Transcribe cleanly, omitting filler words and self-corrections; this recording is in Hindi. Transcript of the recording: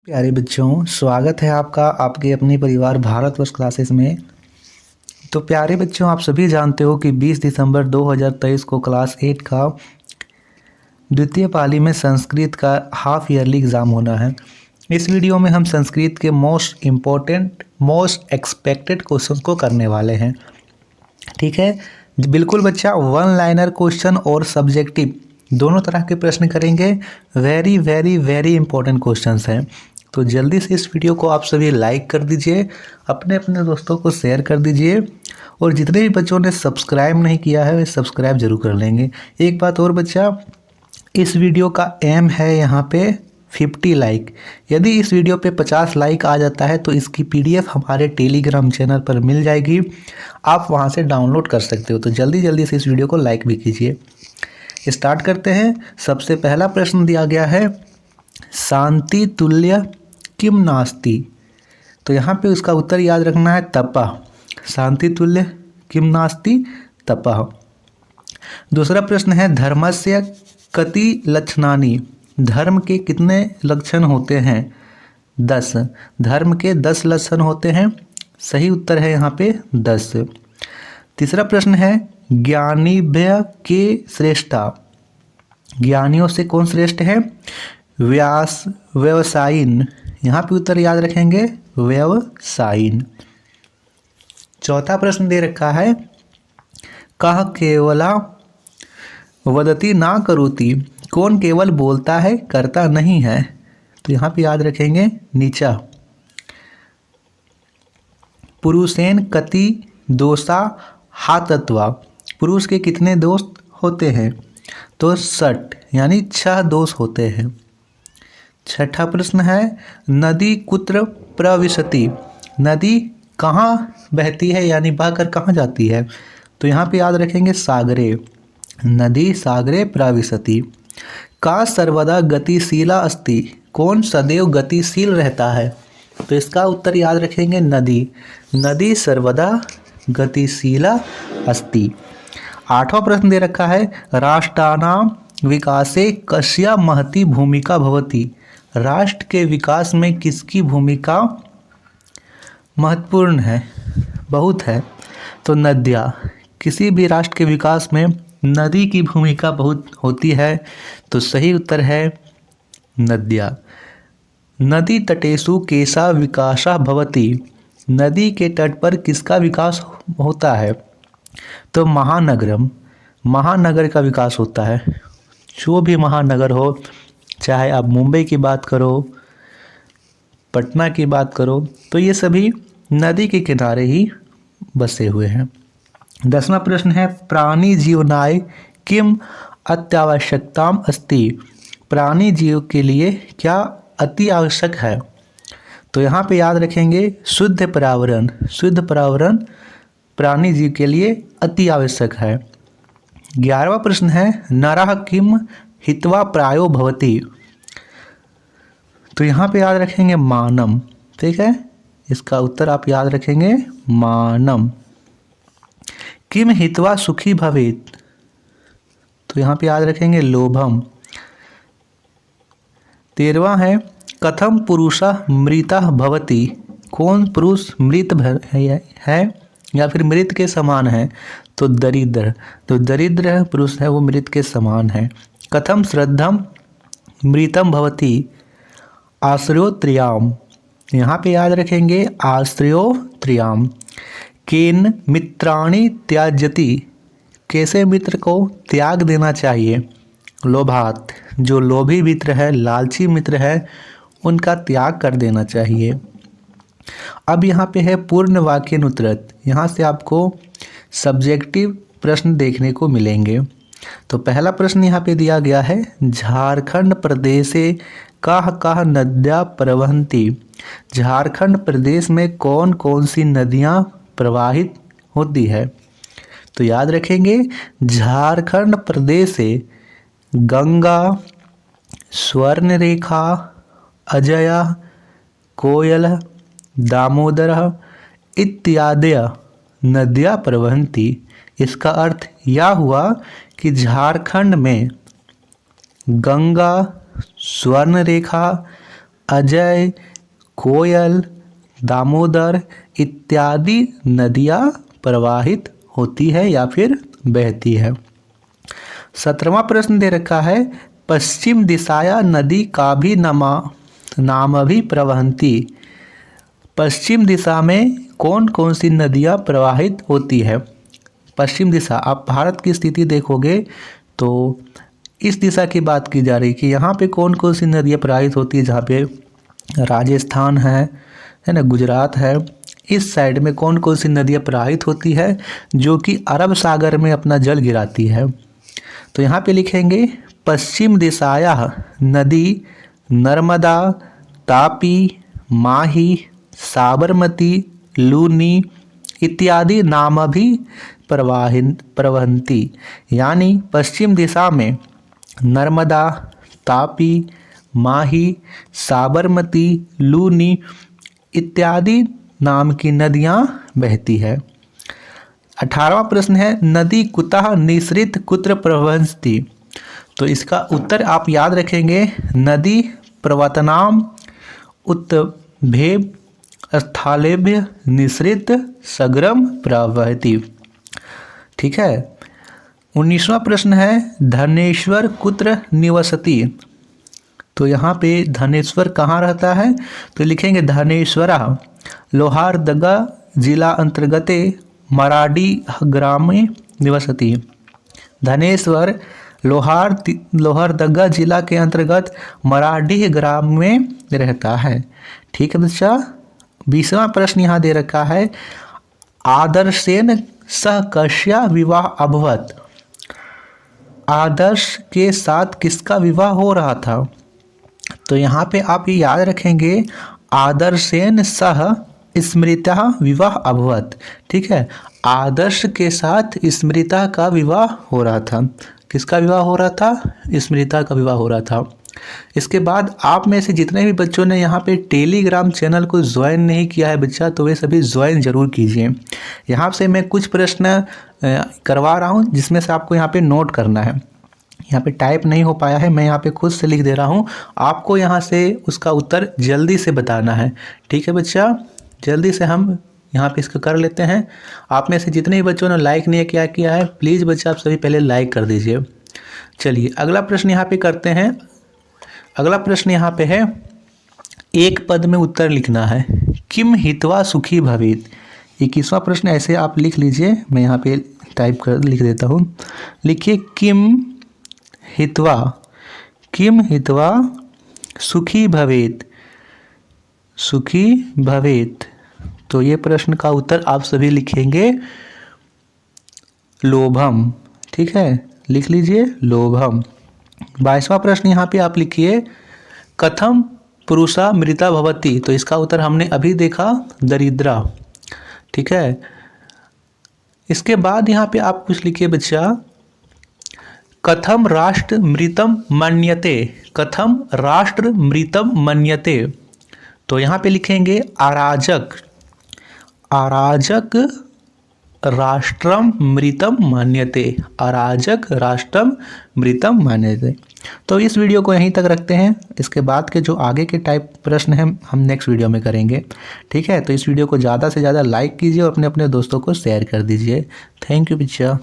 प्यारे बच्चों, स्वागत है आपका आपके अपने परिवार भारतवर्ष क्लासेस में। तो प्यारे बच्चों, आप सभी जानते हो कि 20 दिसंबर 2023 को क्लास 8 का द्वितीय पाली में संस्कृत का हाफ ईयरली एग्ज़ाम होना है। इस वीडियो में हम संस्कृत के most important most expected question को करने वाले हैं। ठीक है, बिल्कुल बच्चा, वन लाइनर क्वेश्चन और सब्जेक्टिव दोनों तरह के प्रश्न करेंगे। Very very very important questions हैं। तो जल्दी से इस वीडियो को आप सभी लाइक कर दीजिए, अपने अपने दोस्तों को शेयर कर दीजिए, और जितने भी बच्चों ने सब्सक्राइब नहीं किया है वे सब्सक्राइब जरूर कर लेंगे। एक बात और बच्चा, इस वीडियो का एम है यहाँ पे 50 लाइक। यदि इस वीडियो पे 50 लाइक आ जाता है तो इसकी पीडीएफ हमारे टेलीग्राम चैनल पर मिल जाएगी, आप वहाँ से डाउनलोड कर सकते हो। तो जल्दी जल्दी से इस वीडियो को लाइक भी कीजिए। स्टार्ट करते हैं। सबसे पहला प्रश्न दिया गया है, शांति तुल्य किम नास्ति। तो यहाँ पे उसका उत्तर याद रखना है तपः। शांति तुल्य किम नास्ति तपः। दूसरा प्रश्न है, धर्मस्य कति लक्षणानि। धर्म के कितने लक्षण होते हैं? 10। धर्म के 10 लक्षण होते हैं। सही उत्तर है यहाँ पे 10। तीसरा प्रश्न है, ज्ञानीभ्य के श्रेष्ठा। ज्ञानियों से कौन श्रेष्ठ है? व्यास व्यवसायीन। यहाँ पे उत्तर याद रखेंगे व्यवसायीन। चौथा प्रश्न दे रखा है, कह केवला वदति ना करोति। कौन केवल बोलता है करता नहीं है? तो यहाँ पे याद रखेंगे नीचा। पुरुषेन कति दोषा हातत्वा। पुरुष के कितने दोष होते हैं? तो 60, यानी 6 दोष होते हैं। छठा प्रश्न है, नदी कुत्र प्रविशति। नदी कहाँ बहती है, यानी बहकर कहाँ जाती है? तो यहाँ पे याद रखेंगे सागरे। नदी सागरे प्रविशति। का सर्वदा गतिशीला अस्ति। कौन सदैव गतिशील रहता है? तो इसका उत्तर याद रखेंगे नदी। नदी सर्वदा गतिशीला अस्ति। आठवां प्रश्न दे रखा है, राष्ट्राणाम विकासे कस्या महती भूमिका भवति। राष्ट्र के विकास में किसकी भूमिका महत्वपूर्ण है? बहुत है। तो नदियाँ। किसी भी राष्ट्र के विकास में नदी की भूमिका बहुत होती है। तो सही उत्तर है नदियाँ। नदी तटेषु केशा विकासा भवति। नदी के तट पर किसका विकास होता है? तो महानगरम। महानगर का विकास होता है। जो भी महानगर हो, चाहे आप मुंबई की बात करो, पटना की बात करो, तो ये सभी नदी के किनारे ही बसे हुए हैं। 10वां प्रश्न है, प्राणी जीवनाय किम अत्यावश्यकताम अस्ति। प्राणी जीव के लिए क्या अति आवश्यक है? तो यहाँ पे याद रखेंगे शुद्ध पर्यावरण। शुद्ध पर्यावरण प्राणी जीव के लिए अति आवश्यक है। 11वां प्रश्न है, नरः किम हित्वा प्रायो भवति। तो यहाँ पे याद रखेंगे मानम। ठीक है, इसका उत्तर आप याद रखेंगे मानम। किम हित्वा सुखी भवेत्। तो यहाँ पे याद रखेंगे लोभम। 13वां है, कथम पुरुषः मृतः भवति। कौन पुरुष मृत है या फिर मृत के समान है? तो दरिद्र। तो दरिद्र पुरुष है वो मृत के समान है। कथम श्रद्धम मृतम भवति। आश्रयोत्रियाम। यहाँ पे याद रखेंगे आश्रयोत्रियाम। केन मित्राणि त्याज्यति। कैसे मित्र को त्याग देना चाहिए? लोभात। जो लोभी मित्र है, लालची मित्र है, उनका त्याग कर देना चाहिए। अब यहाँ पे है पूर्ण वाक्यानुत्तरत। यहाँ से आपको सब्जेक्टिव प्रश्न देखने को मिलेंगे। तो पहला प्रश्न यहाँ पे दिया गया है, झारखंड प्रदेशे कह कह नद्या प्रवहन्ति। झारखंड प्रदेश में कौन कौन सी नदियाँ प्रवाहित होती है? तो याद रखेंगे झारखंड प्रदेश से गंगा, स्वर्णरेखा, अजया, कोयल, दामोदर इत्यादि नदियाँ प्रवहन्ति। इसका अर्थ यह हुआ कि झारखंड में गंगा, स्वर्णरेखा, अजय, कोयल, दामोदर इत्यादि नदियाँ प्रवाहित होती है या फिर बहती है। 17वां प्रश्न दे रखा है, पश्चिम दिशाया नदी का भी नाम भी प्रवहंती। पश्चिम दिशा में कौन कौन सी नदियाँ प्रवाहित होती है? पश्चिम दिशा, आप भारत की स्थिति देखोगे तो इस दिशा की बात की जा रही है कि यहाँ पे कौन कौन सी नदियाँ प्रवाहित होती है, जहाँ पे राजस्थान है ना, गुजरात है, इस साइड में कौन कौन सी नदियाँ प्रवाहित होती है जो कि अरब सागर में अपना जल गिराती है। तो यहाँ पे लिखेंगे पश्चिम दिशाया नदी नर्मदा, तापी, माही, साबरमती, लूनी इत्यादि नाम भी प्रवहंती। यानी पश्चिम दिशा में नर्मदा, तापी, माही, साबरमती, लूनी इत्यादि नाम की नदियाँ बहती है। 18वां प्रश्न है, नदी कुतः निसृत कुत्र प्रवहन्ति। तो इसका उत्तर आप याद रखेंगे, नदी प्रवतनाम उत्भेव स्थलेभ्य निसृत सग्रम प्रवहति। ठीक है। 19वां प्रश्न है, धनेश्वर कुत्र निवसति। तो यहाँ पे धनेश्वर कहाँ रहता है? तो लिखेंगे धनेश्वरा लोहारदगा जिला अंतर्गते मराडी ग्रामे निवसति। धनेश्वर लोहारदगा जिला के अंतर्गत मराठी ग्राम में रहता है। ठीक है बच्चा। 20वां प्रश्न यहाँ दे रखा है, आदर्शेन सह कस्या विवाह अभवत। आदर्श के साथ किसका विवाह हो रहा था? तो यहाँ पे आप ये याद रखेंगे, आदर्शेन सह स्मृता विवाह अभवत। ठीक है, आदर्श के साथ स्मृता का विवाह हो रहा था। किसका विवाह हो रहा था? स्मृता का विवाह हो रहा था। इसके बाद आप में से जितने भी बच्चों ने यहाँ पे टेलीग्राम चैनल को ज्वाइन नहीं किया है बच्चा, तो वे सभी ज्वाइन जरूर कीजिए। यहाँ से मैं कुछ प्रश्न करवा रहा हूँ जिसमें से आपको यहाँ पे नोट करना है। यहाँ पे टाइप नहीं हो पाया है, मैं यहाँ पे खुद से लिख दे रहा हूँ, आपको यहाँ से उसका उत्तर जल्दी से बताना है। ठीक है बच्चा, जल्दी से हम यहाँ पे इसको कर लेते हैं। आप में से जितने भी बच्चों ने लाइक नहीं किया है, प्लीज़ बच्चा आप सभी पहले लाइक कर दीजिए। चलिए अगला प्रश्न यहाँ पे करते हैं। अगला प्रश्न यहाँ पे है, एक पद में उत्तर लिखना है। किम हित्वा सुखी भवेत्। 21वां प्रश्न ऐसे आप लिख लीजिए, मैं यहाँ पे टाइप कर लिख देता हूँ। लिखिए किम हित्वा सुखी भवेत्। सुखी भवेत्। तो ये प्रश्न का उत्तर आप सभी लिखेंगे लोभम। ठीक है, लिख लीजिए लोभम। 22वां प्रश्न यहाँ पे आप लिखिए, कथम पुरुषा मृता भवति। तो इसका उत्तर हमने अभी देखा, दरिद्रा। ठीक है, इसके बाद यहाँ पे आप कुछ लिखिए बच्चा, कथम राष्ट्र मृतम मन्यते। कथम राष्ट्र मृतम मन्यते। तो यहाँ पे लिखेंगे अराजक राष्ट्रम मृतम मान्यते। अराजक राष्ट्रम मृतम मान्यते। तो इस वीडियो को यहीं तक रखते हैं। इसके बाद के जो आगे के टाइप प्रश्न हैं हम नेक्स्ट वीडियो में करेंगे। ठीक है, तो इस वीडियो को ज़्यादा से ज़्यादा लाइक कीजिए और अपने अपने दोस्तों को शेयर कर दीजिए। थैंक यू बच्चा।